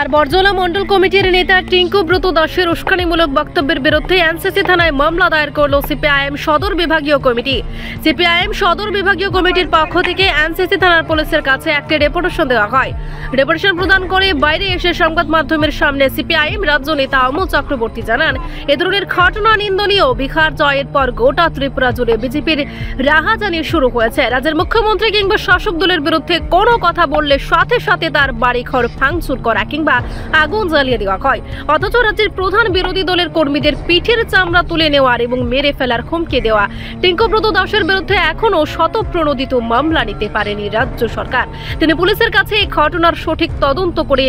চার বরজলা মন্ডল কমিটির নেতা টিঙ্কু ব্রত দাসের উস্কানিমূলক বক্তব্যের বিরুদ্ধে এনসিসি থানায় মামলা দায়ের করল সিপিআইএম সদর বিভাগীয় কমিটি। সিপিআইএম সদর বিভাগীয় কমিটির পক্ষ থেকে এনসিসি থানার পুলিশের কাছে একটি ডেপুটেশন দেওয়া হয়। ডেপুটেশন প্রদান করে বাইরে এসে সংবাদ মাধ্যমের সামনে সিপিআইএম রাজ্য নেতা অমল চক্রবর্তী জানান, এ ধরনের ঘটনা নিন্দনীয়। বিহার জয়ের পর গোটা ত্রিপুরা জুড়ে বিজেপির রাহাজানি শুরু হয়েছে। রাজ্যের মুখ্যমন্ত্রী কিংবা শাসক দলের বিরুদ্ধে কোনো কথা বললে সাথে সাথে তার বাড়িঘর ভাঙচুর করা কিংবা আগুন জ্বালিয়ে দেওয়া হয়। অথচ রাজ্যের প্রধান বিরোধী দলের কর্মীদের পিঠের চামড়া তুলে নেওয়ার এবং মেরে ফেলার হুমকি দেওয়া টিঙ্কু ব্রত দাসের বিরুদ্ধে এখনো শতপ্রণোদিত মামলা নিতে পারেনি রাজ্য সরকার। তিনি পুলিশের কাছে এই ঘটনার সঠিক তদন্ত করে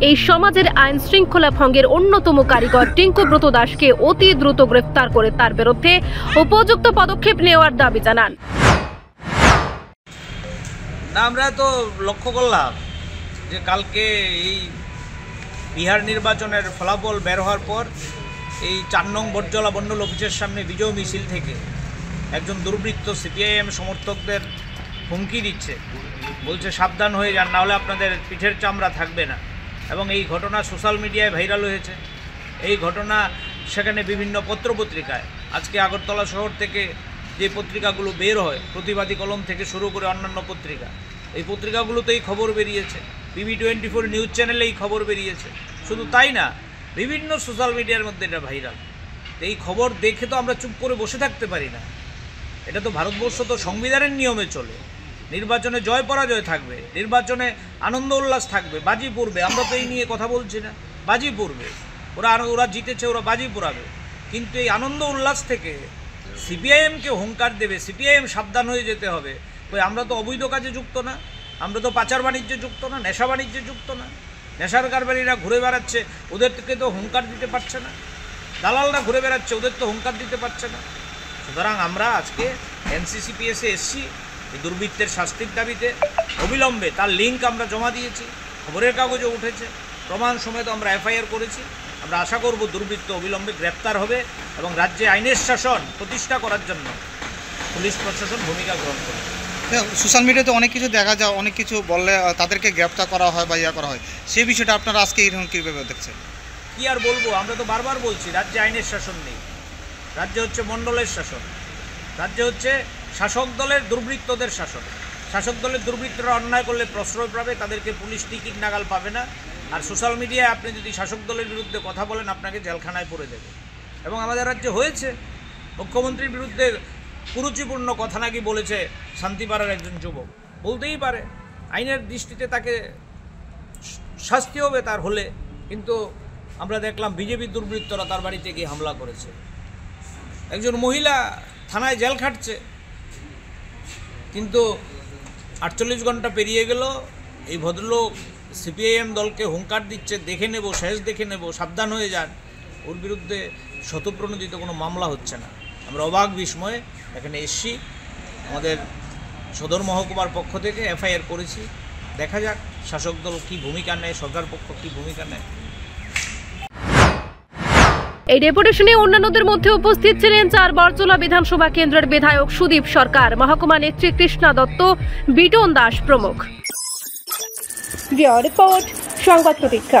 এই সমাজের আইন শৃঙ্খলা ভঙ্গের অন্যতম কারিগর টিঙ্কু ব্রত দাসকে অতি দ্রুত গ্রেফতার করে তার বিরুদ্ধে উপযুক্ত পদক্ষেপ নেওয়ার দাবি জানান। আমরা তো লক্ষ্য করলাম যে কালকে এই বিহার নির্বাচনের ফলাফল বের হওয়ার পর এই 4 নং বরজলা মণ্ডল অফিসের সামনে বিজয় মিছিল থেকে একজন দুর্বৃত্ত সিপিআইএম সমর্থকদের হুমকি দিচ্ছে, বলছে সাবধান হয়ে যান, নাহলে আপনাদের পিঠের চামড়া থাকবে না। এবং এই ঘটনা সোশ্যাল মিডিয়ায় ভাইরাল হয়েছে। এই ঘটনা সেখানে বিভিন্ন পত্রপত্রিকায়, আজকে আগরতলা শহর থেকে যে পত্রিকাগুলো বের হয়, প্রতিবাদী কলম থেকে শুরু করে অন্যান্য পত্রিকা, এই পত্রিকাগুলোতেই খবর বেরিয়েছে। PB24 নিউজ চ্যানেলে এই খবর বেরিয়েছে। শুধু তাই না, বিভিন্ন সোশ্যাল মিডিয়ার মধ্যে এটা ভাইরাল। এই খবর দেখে তো আমরা চুপ করে বসে থাকতে পারি না। এটা তো ভারতবর্ষ তো সংবিধানের নিয়মে চলে। নির্বাচনে জয় পরাজয় থাকবে, নির্বাচনে আনন্দ উল্লাস থাকবে, বাজি পড়বে। আমরা তো এই নিয়ে কথা বলছি না, বাজি পড়বে। ওরা জিতেছে, ওরা বাজি পড়াবে। কিন্তু এই আনন্দ উল্লাস থেকে সিপিআইএমকে হুঙ্কার দেবে, সিপিআইএম সাবধান হয়ে যেতে হবে। আমরা তো অবৈধ কাজে যুক্ত না, আমরা তো পাচার বাণিজ্যে যুক্ত না, নেশা বাণিজ্যে যুক্ত না। নেশার কারবারিরা ঘুরে বেড়াচ্ছে, ওদেরকে তো হুঙ্কার দিতে পারছে না। দালালরা ঘুরে বেড়াচ্ছে, ওদের তো হুঙ্কার দিতে পারছে না। সুতরাং আমরা আজকে NCCPS-এ এসছি এই দুর্বৃত্তের শাস্তির দাবিতে। অবিলম্বে তার লিঙ্ক আমরা জমা দিয়েছি, খবরের কাগজে উঠেছে, প্রমাণ সমেত আমরা FIR করেছি। আমরা আশা করব দুর্বৃত্ত অবিলম্বে গ্রেপ্তার হবে এবং রাজ্যে আইনের শাসন প্রতিষ্ঠা করার জন্য পুলিশ প্রশাসন ভূমিকা গ্রহণ করবে। সোশ্যাল মিডিয়াতে অনেক কিছু দেখা যায়, অনেক কিছু বললে তাদেরকে গ্রেপ্তার করা হয় বা করা হয়, সেই বিষয়টা আপনারা আজকে এইরকম কীভাবে দেখছেন? কী আর বলবো, আমরা তো বারবার বলছি রাজ্যে আইনের শাসন নেই। রাজ্যে হচ্ছে মণ্ডলের শাসন, রাজ্যে হচ্ছে শাসক দলের দুর্বৃত্তদের শাসন। শাসক দলের দুর্বৃত্তরা অন্যায় করলে প্রশ্রয় পাবে, তাদেরকে পুলিশ টিকিট নাগাল পাবে না। আর সোশ্যাল মিডিয়ায় আপনি যদি শাসক দলের বিরুদ্ধে কথা বলেন, আপনাকে জেলখানায় পড়ে দেবে। এবং আমাদের রাজ্যে হয়েছে, মুখ্যমন্ত্রীর বিরুদ্ধে কুরুচিপূর্ণ কথা নাকি বলেছে শান্তিপাড়ার একজন যুবক। বলতেই পারে, আইনের দৃষ্টিতে তাকে শাস্তি হবে তার হলে। কিন্তু আমরা দেখলাম বিজেপি দুর্বৃত্তরা তার বাড়িতে গিয়ে হামলা করেছে। একজন মহিলা থানায় জেল খাটছে, কিন্তু 48 ঘন্টা পেরিয়ে গেল, এই ভদ্রলোক সিপিআইএম দলকে হুঙ্কার দিচ্ছে, দেখে নেব, শেষ দেখে নেব, সাবধান হয়ে যান। ওর বিরুদ্ধে শতপ্রণোদিত কোনো মামলা হচ্ছে না। আমরা অবাক বিস্ময়ে এখানে এসছি। আমাদের সদর মহকুমার পক্ষ থেকে FIR করেছি। দেখা যাক শাসক দল কী ভূমিকা নেয়, সরকার পক্ষ কী ভূমিকা নেয়। এই ডেপুটেশনে অন্যান্যদের মধ্যে উপস্থিত ছিলেন 4 বরজলা বিধানসভা কেন্দ্রের বিধায়ক সুদীপ সরকার, মহকুমা নেত্রী কৃষ্ণা দত্ত, বিটন দাস প্রমুখ। রিপোর্ট সংবাদ প্রতীক্ষা।